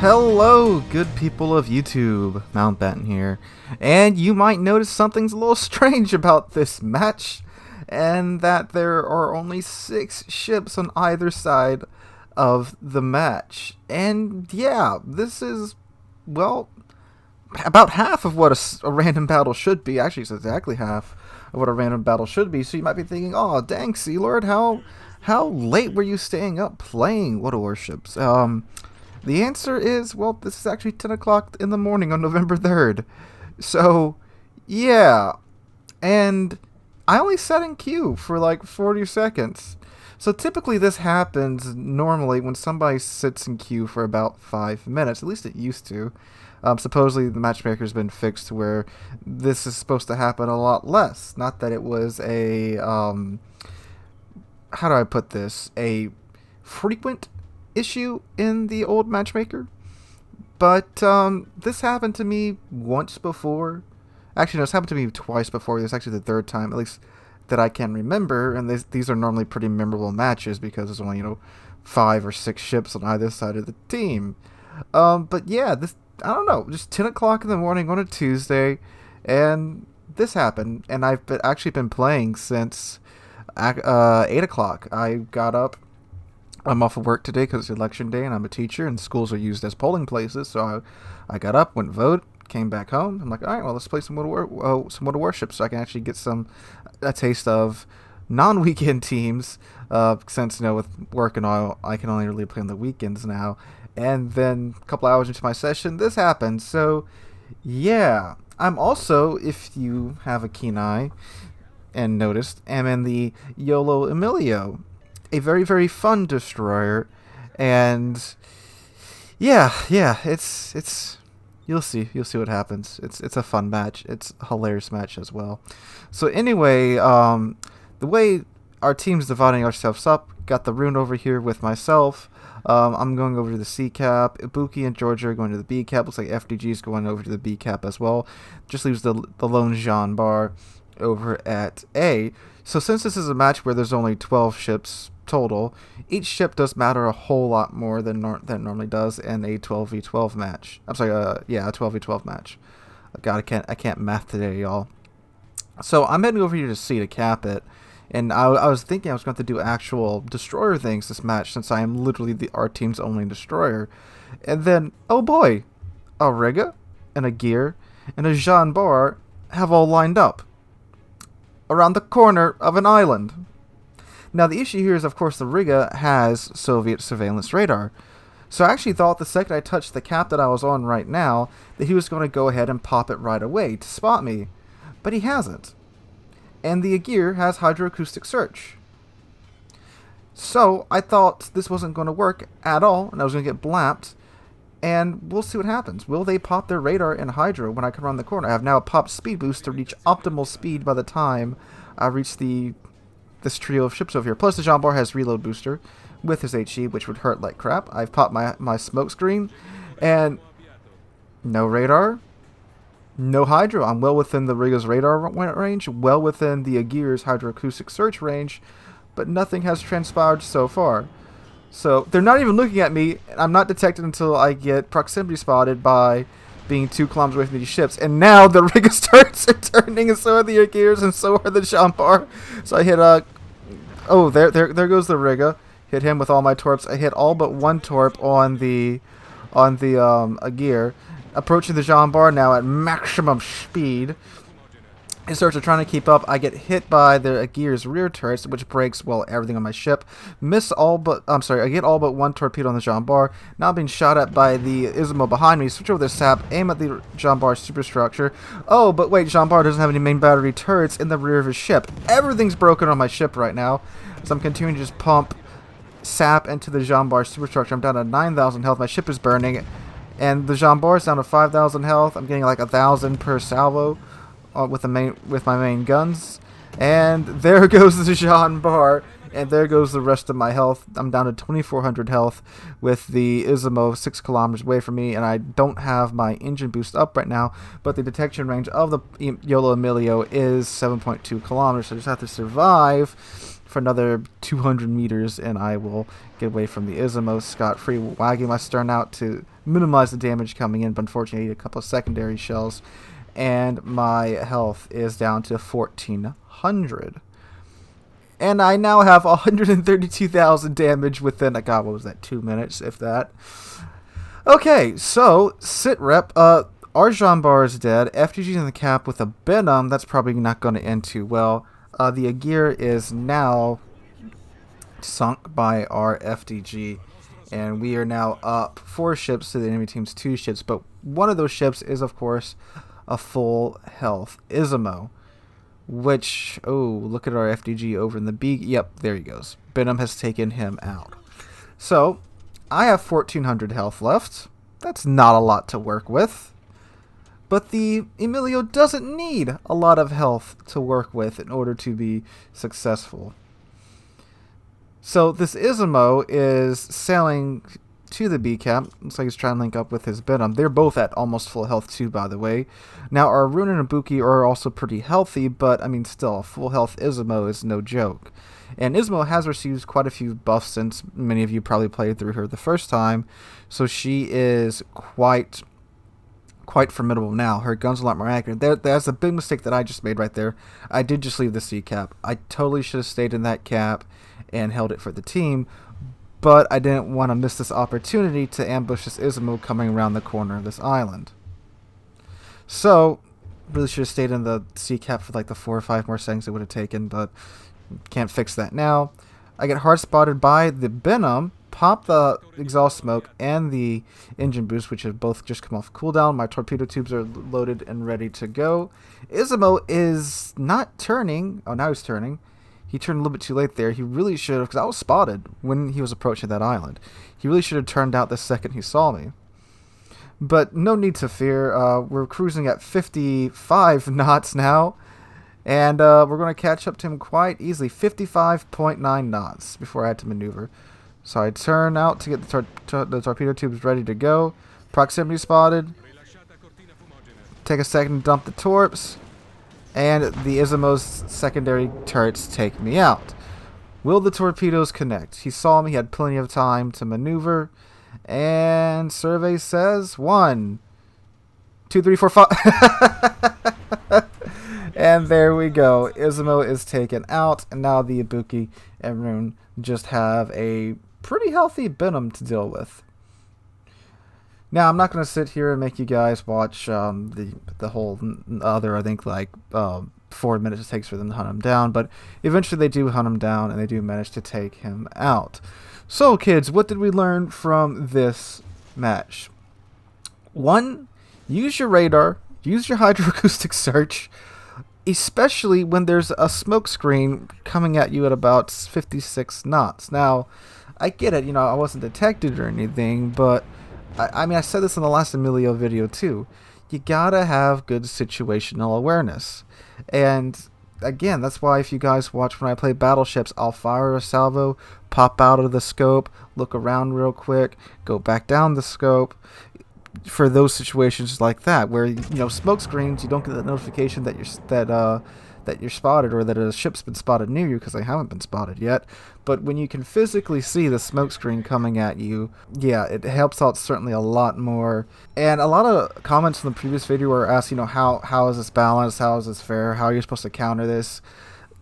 Hello, good people of YouTube. Mountbatten here. And you might notice something's a little strange about this match, and that there are only 6 ships on either side of the match. And yeah, this is, well, about half of what a random battle should be. Actually, it's exactly half of what a random battle should be. So you might be thinking, oh, dang, Sealord, how late were you staying up playing Warships? The answer is, well, this is actually 10 o'clock in the morning on November 3rd. So, yeah. And I only sat in queue for like 40 seconds. So typically this happens normally when somebody sits in queue for about 5 minutes. At least it used to. Supposedly the matchmaker's been fixed to where this is supposed to happen a lot less. Not that it was a, how do I put this? A frequent issue in the old matchmaker, but this happened to me once before. Actually, no, it's happened to me twice before. This is actually the third time, at least that I can remember, and these are normally pretty memorable matches because there's only 5 or 6 ships on either side of the team. But yeah, this, I don't know, just 10 o'clock in the morning on a Tuesday, and this happened, and I've actually been playing since 8 o'clock. I got up. I'm off of work today because it's election day and I'm a teacher and schools are used as polling places. So I got up, went vote, came back home. I'm like, all right, well, let's play some Warships so I can actually get a taste of non-weekend teams. Since with work and all, I can only really play on the weekends now. And then a couple hours into my session, this happened. So yeah, I'm also, if you have a keen eye and noticed, am in the Paolo Emilio. A very, very fun destroyer, and yeah, it's you'll see what happens. It's a fun match. It's a hilarious match as well. So anyway, the way our team's dividing ourselves up, got the rune over here with myself. I'm going over to the C cap. Ibuki and Georgia are going to the B cap. Looks like FDG is going over to the B cap as well. Just leaves the lone Jean bar over at A. So since this is a match where there's only 12 ships total, each ship does matter a whole lot more than it normally does in a 12v12 match. I'm sorry, a 12v12 match. God, I can't math today, y'all. So I'm heading over here to C to cap it, and I was thinking I was going to do actual destroyer things this match since I am literally our team's only destroyer. And then, oh boy, a Riga and a Gear and a Jean Bar have all lined up around the corner of an island. Now, the issue here is, of course, the Riga has Soviet surveillance radar. So I actually thought the second I touched the cap that I was on right now that he was going to go ahead and pop it right away to spot me. But he hasn't. And the Agir has hydroacoustic search. So I thought this wasn't going to work at all, and I was going to get blapped. And we'll see what happens. Will they pop their radar and hydro when I come around the corner? I have now a popped speed boost to reach optimal speed by the time I reach this trio of ships over here. Plus the Jean Bar has reload booster with his HE, which would hurt like crap. I've popped my smoke screen, and no radar, no hydro. I'm well within the Riga's radar range, well within the Agir's hydroacoustic search range, but nothing has transpired so far. So they're not even looking at me. I'm not detected until I get proximity spotted by being 2 kilometers away from these ships. And now the Riga starts turning, and so are the Agirs, and so are the Jean Bar. So I hit oh, there goes the Riga. Hit him with all my torps. I hit all but 1 torp on the Agir. Approaching the Jean Bar now at maximum speed. His turrets are trying to keep up. I get hit by the Agir's rear turrets, which breaks, well, everything on my ship. I get all but 1 torpedo on the Jean Bar. Now I'm being shot at by the Ismo behind me. Switch over the sap, aim at the Jean Bar superstructure. Oh, but wait, Jean Bar doesn't have any main battery turrets in the rear of his ship. Everything's broken on my ship right now. So I'm continuing to just pump sap into the Jean Bar superstructure. I'm down to 9,000 health. My ship is burning. And the Jean Bar is down to 5,000 health. I'm getting like 1,000 per salvo with my main guns. And there goes the Jean Bar. And there goes the rest of my health. I'm down to 2,400 health with the Ismo 6 kilometers away from me, and I don't have my engine boost up right now, but the detection range of the Paolo Emilio is 7.2 kilometers, so I just have to survive for another 200 meters, and I will get away from the Izumo scot-free, wagging my stern out to minimize the damage coming in. But unfortunately, I need a couple of secondary shells, and my health is down to 1,400. And I now have 132,000 damage within, God, what was that, 2 minutes, if that. Okay, so, sit rep, our Jean Bar is dead, FTG's in the cap with a Venom, that's probably not going to end too well. The Agir is now sunk by our FDG, and we are now up 4 ships to the enemy team's 2 ships, but one of those ships is, of course, a full health Izumo. Which, oh, look at our FDG over in the B. Yep, there he goes. Venom has taken him out. So, I have 1,400 health left. That's not a lot to work with. But the Emilio doesn't need a lot of health to work with in order to be successful. So, this Izumo is sailing to the B cap. Looks like he's trying to link up with his Venom. They're both at almost full health too, by the way. Now, our Rune and Ibuki are also pretty healthy, but, I mean, still, a full health Izumo is no joke. And Izumo has received quite a few buffs since many of you probably played through her the first time, so she is quite formidable now. Her gun's a lot more accurate. That's a big mistake that I just made right there. I did just leave the C cap. I totally should have stayed in that cap and held it for the team, but I didn't want to miss this opportunity to ambush this Izumo coming around the corner of this island. So, really should have stayed in the C cap for like the 4 or 5 more seconds it would have taken, but can't fix that now. I get hard spotted by the Venom, pop the exhaust smoke and the engine boost, which have both just come off cooldown. My torpedo tubes are loaded and ready to go. Izumo is not turning. Oh, now he's turning. He turned a little bit too late there. He really should have, because I was spotted when he was approaching that island. He really should have turned out the second he saw me. But no need to fear. We're cruising at 55 knots now. And we're going to catch up to him quite easily. 55.9 knots before I had to maneuver. So I turn out to get the torpedo tubes ready to go. Proximity spotted. Take a second to dump the torps. And the Izumo's secondary turrets take me out. Will the torpedoes connect? He saw me, he had plenty of time to maneuver. And survey says 1, 2, 3, 4, 5. And there we go. Izumo is taken out. And now the Ibuki and Rune just have a pretty healthy Venom to deal with. Now, I'm not going to sit here and make you guys watch the whole other, I think, like 4 minutes it takes for them to hunt him down. But eventually they do hunt him down, and they do manage to take him out. So, kids, what did we learn from this match? 1, use your radar, use your hydroacoustic search, especially when there's a smoke screen coming at you at about 56 knots. Now, I get it, I wasn't detected or anything, but I mean, I said this in the last Emilio video too. You gotta have good situational awareness. And again, that's why if you guys watch when I play battleships, I'll fire a salvo, pop out of the scope, look around real quick, go back down the scope. For those situations like that, where smoke screens, you don't get the notification that you're spotted or that a ship's been spotted near you, because they haven't been spotted yet. But when you can physically see the smoke screen coming at you, yeah, it helps out certainly a lot more. And a lot of comments in the previous video were asked, how is this balanced? How is this fair? How are you supposed to counter this?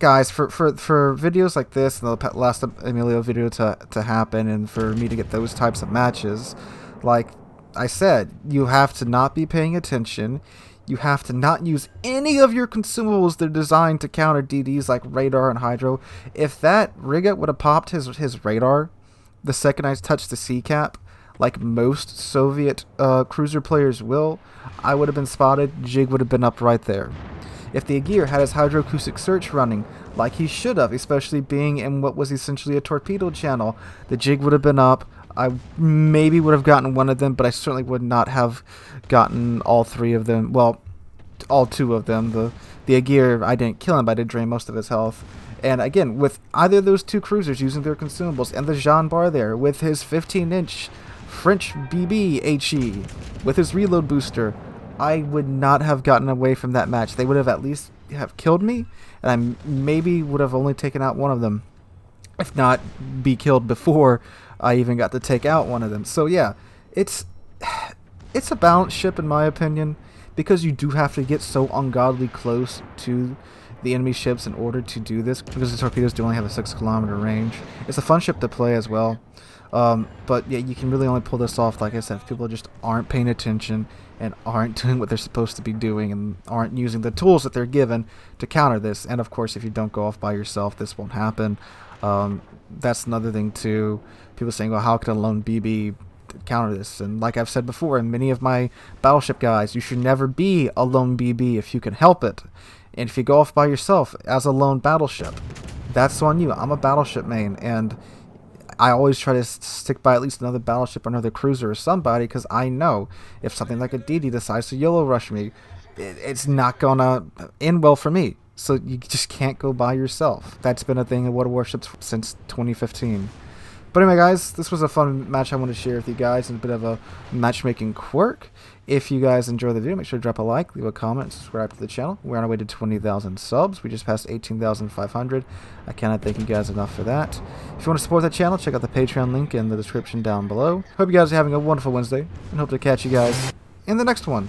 Guys, for videos like this and the last Emilio video to happen, and for me to get those types of matches, like I said, you have to not be paying attention. You have to not use any of your consumables that are designed to counter DDs like radar and hydro. If that Riga would have popped his radar the second I touched the C cap, like most Soviet cruiser players will, I would have been spotted. Jig would have been up right there. If the Agir had his hydroacoustic search running, like he should have, especially being in what was essentially a torpedo channel, the Jig would have been up. I maybe would have gotten one of them, but I certainly would not have gotten all 3 of them. Well, all 2 of them. The Agir, I didn't kill him, but I did drain most of his health. And again, with either of those 2 cruisers using their consumables, and the Jean Bar there with his 15-inch French BB HE, with his reload booster, I would not have gotten away from that match. They would have at least have killed me, and I maybe would have only taken out one of them. if not be killed before I even got to take out one of them. So yeah, it's a balanced ship in my opinion, because you do have to get so ungodly close to the enemy ships in order to do this, because the torpedoes do only have a 6-kilometer range. It's a fun ship to play as well. But yeah, you can really only pull this off, like I said, if people just aren't paying attention and aren't doing what they're supposed to be doing and aren't using the tools that they're given to counter this. And of course, if you don't go off by yourself, this won't happen. That's another thing too. People saying, well, how could a lone BB counter this? And like I've said before in many of my battleship guides, you should never be a lone BB if you can help it. And if you go off by yourself as a lone battleship, that's on you. I'm a battleship main, and I always try to stick by at least another battleship or another cruiser or somebody, because I know if something like a DD decides to YOLO rush me, it's not going to end well for me. So you just can't go by yourself. That's been a thing in World of Warships since 2015. But anyway, guys, this was a fun match I wanted to share with you guys, and a bit of a matchmaking quirk. If you guys enjoy the video, make sure to drop a like, leave a comment, and subscribe to the channel. We're on our way to 20,000 subs. We just passed 18,500. I cannot thank you guys enough for that. If you want to support the channel, check out the Patreon link in the description down below. Hope you guys are having a wonderful Wednesday, and hope to catch you guys in the next one.